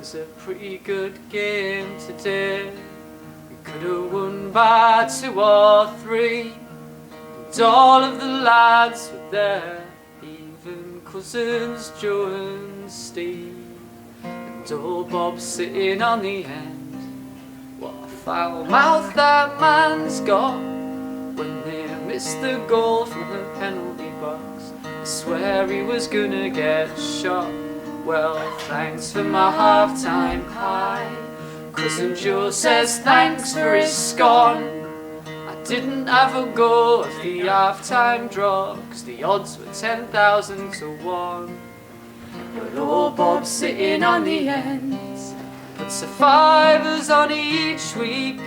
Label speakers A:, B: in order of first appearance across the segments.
A: was a pretty good game today. We could have won by 2 or 3, and all of the lads were there, even cousins Joe and Steve, and old Bob sitting on the end. What a foul mouth that man's got when they missed the goal from the penalty box. I swear he was gonna get shot. Well, thanks for my half-time pie. Cousin Joe says thanks for his scone. I didn't have a go at the half-time draw, 'cause the odds were 10,000 to 1. But old Bob sitting on the ends puts the fivers on each week.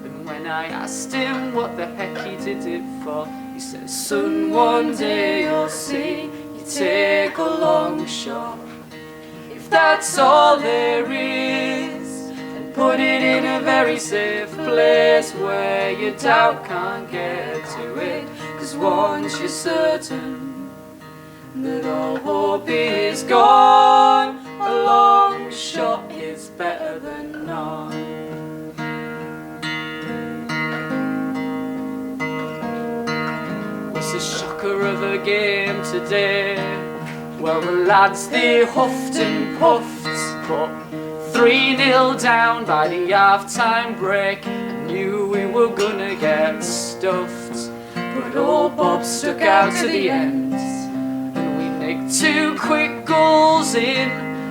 A: And when I asked him what the heck he did it for, he says, son, one day you'll see, you take a long shot. If that's all there is, and put it in a very safe place where your doubt can't get to it. 'Cause once you're certain that all hope is gone, a long shot is better than none. It's a shocker of a game today. Well, the lads, they huffed and puffed, but 3-0 down by the half-time break. I knew we were gonna get stuffed, but old Bob stuck out to the end, and we nicked 2 quick goals in.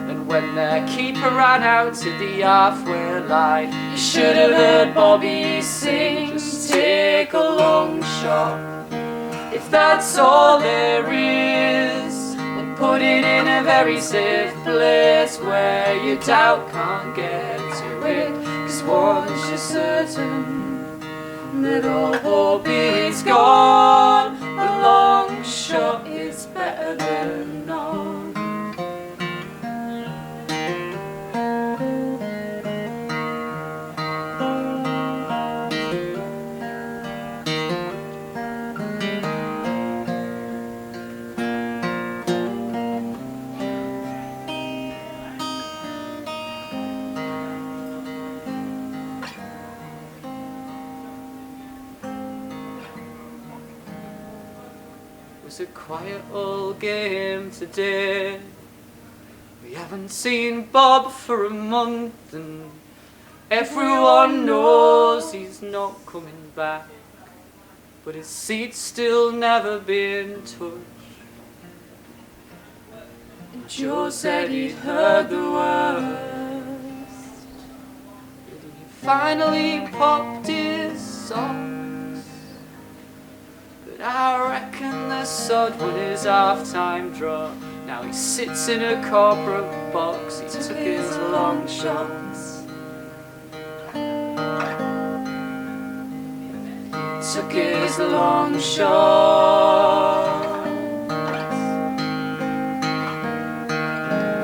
A: And when their keeper ran out to the halfway line, you should have heard Bobby sing, just take a long shot. If that's all there is, then put it in a very safe place where your doubt can't get to it. 'Cause once you're certain that all hope is gone, a long shot is better than none. It was a quiet old game today. We haven't seen Bob for a month, and everyone knows he's not coming back, but his seat's still never been touched. And Joe said he'd heard the worst, but he finally popped his socks. I reckon the sod won his half-time draw. Now he sits in a corporate box, he took his long shots. He took his long shots.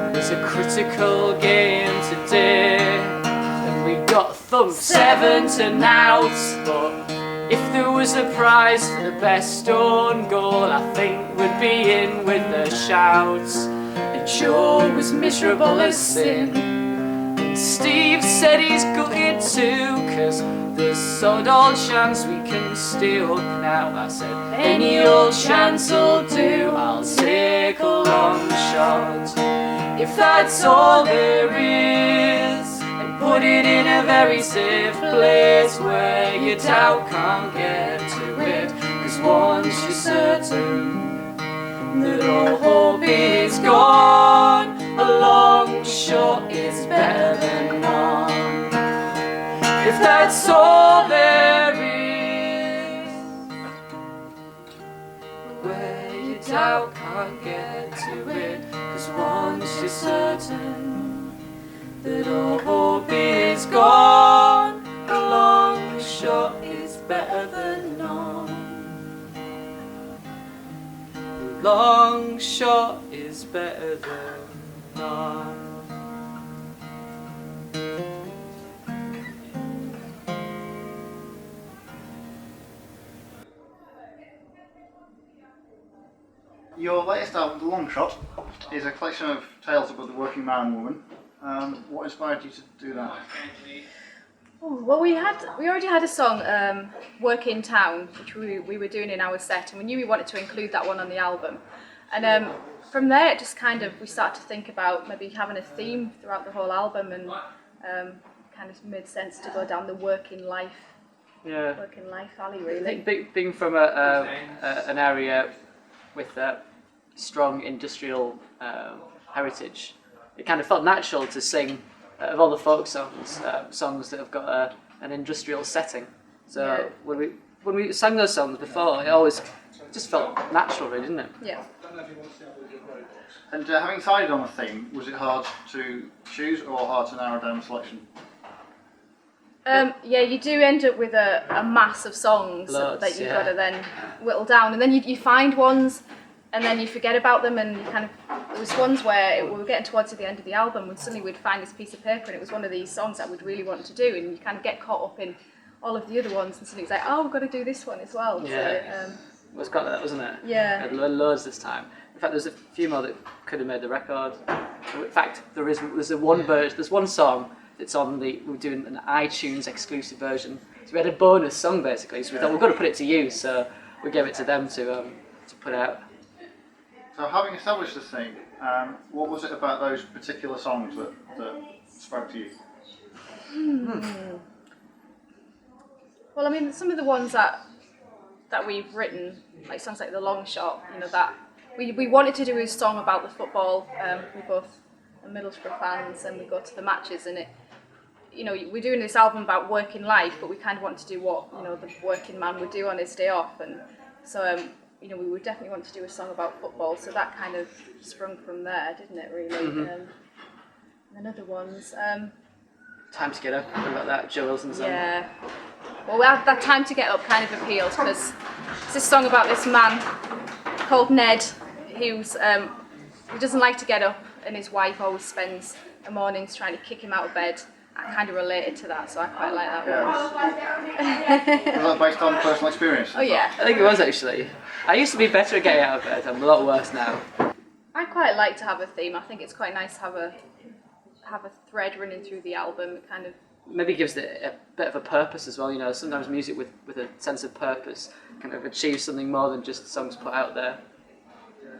A: It was a critical game today, and we got thumped 7-0, but if there was a prize for the best own goal, I think we'd be in with the shouts. And Joe was miserable as sin, and Steve said he's gutted too, 'cause there's sod all chance we can stay up now. I said, any old chance will do, I'll take a long shot. If that's all there is, put it in a very safe place where your doubt can't get to it. 'Cause once you're certain that all hope is gone, a long shot is better than none. If that's all there is, where your doubt can't get to it. 'Cause once you're certain that all hope is gone, a long shot is better than none. A long shot is better than none.
B: Your latest album, Longshot, is a collection of tales about the working man and woman. What inspired you to do that?
C: Oh, well, we already had a song, "Work in Town," which we were doing in our set, and we knew we wanted to include that one on the album. And from there, it just we started to think about maybe having a theme throughout the whole album, and kind of made sense to go down the working life alley, really.
A: I think being from an area with strong industrial heritage, it kind of felt natural to sing of all the folk songs, songs that have got an industrial setting. So when we sang those songs before, it always just felt natural, really, didn't it?
C: Yeah.
B: And having decided on a theme, was it hard to choose or hard to narrow down the selection?
C: Yeah, you do end up with a mass of songs that you've got to then whittle down, and then you find ones, and then you forget about them, and you there was ones where we were getting towards the end of the album, and suddenly we'd find this piece of paper, and it was one of these songs that we'd really want to do, and you kind of get caught up in all of the other ones, and suddenly it's like, oh, we've got to do this one as well.
A: Yeah.
C: So,
A: it was quite like that, wasn't it?
C: Yeah.
A: We had loads this time. In fact, there's a few more that could have made the record. In fact, there's one song that's on we're doing an iTunes exclusive version. So we had a bonus song basically. So we thought we've got to put it to use. So we gave it to them to put out.
B: So having established this thing, what was it about those particular songs that spoke to you?
C: Well, I mean, some of the ones that we've written, like songs like the Longshot, that we wanted to do a song about the football. We both are Middlesbrough fans, and we go to the matches, and we're doing this album about working life, but we kind of want to do what the working man would do on his day off, and so we would definitely want to do a song about football. So that kind of sprung from there, didn't it? Really.
A: Mm-hmm.
C: And other ones.
A: Time to Get Up, about that, Joe Wilson song.
C: Yeah. Well, that Time to Get Up kind of appeals because it's a song about this man called Ned who doesn't like to get up, and his wife always spends the mornings trying to kick him out of bed. I kind of related to that, so I quite like that one.
B: Was that based on personal experience?
C: Oh yeah.
A: I think it was actually. I used to be better at getting out of bed. I'm a lot worse now.
C: I quite like to have a theme. I think it's quite nice to have a thread running through the album. It kind of
A: maybe gives it a bit of a purpose as well. Sometimes music with a sense of purpose kind of achieves something more than just songs put out there.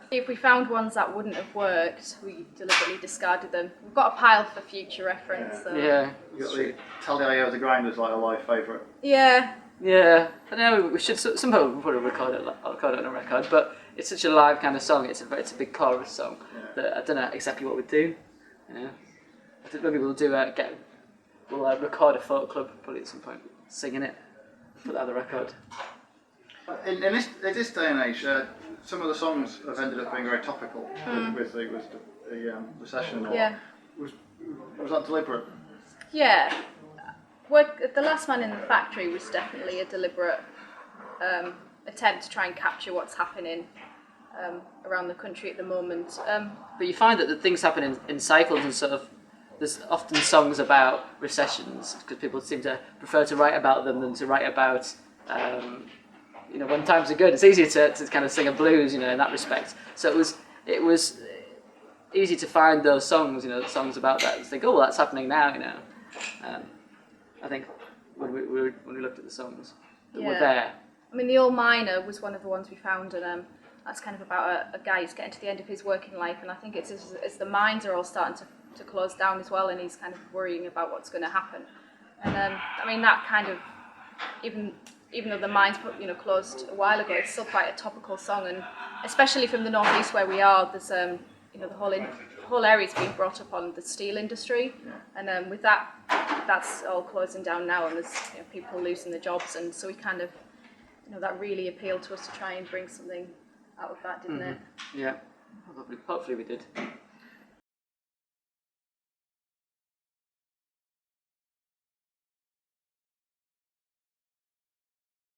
C: If we found ones that wouldn't have worked, we deliberately discarded them. We've got a pile for future reference. So.
A: Yeah.
B: You got the Tell the Eye of the Grinders like a live favourite.
C: Yeah.
A: Yeah. I know we should somehow probably record it on a record, but it's such a live kind of song. It's a big chorus song that I don't know exactly what we'd do. Yeah. I think maybe we'll record a folk club probably at some point, singing it, put that on the record.
B: In this day and age, some of the songs have ended up being very topical with the recession and all.
C: Yeah.
B: Was that deliberate?
C: Yeah. The Last Man in the Factory was definitely a deliberate attempt to try and capture what's happening around the country at the moment.
A: But you find that the things happen in cycles, and sort of there's often songs about recessions because people seem to prefer to write about them than to write about when times are good. It's easier to kind of sing a blues, in that respect. So it was easy to find those songs, songs about that, and think, oh, well, that's happening now, I think when we looked at the songs that were there.
C: I mean, The Old Miner was one of the ones we found, and that's kind of about a guy who's getting to the end of his working life, and I think it's as the mines are all starting to close down as well, and he's kind of worrying about what's going to happen. And I mean, that kind of, even though the mines closed a while ago, it's still quite a topical song, and especially from the northeast where we are, there's the whole area's been brought up on the steel industry, and with that's all closing down now, and there's people losing their jobs, and so we kind of that really appealed to us to try and bring something out of that, didn't it?
A: Yeah, hopefully we did.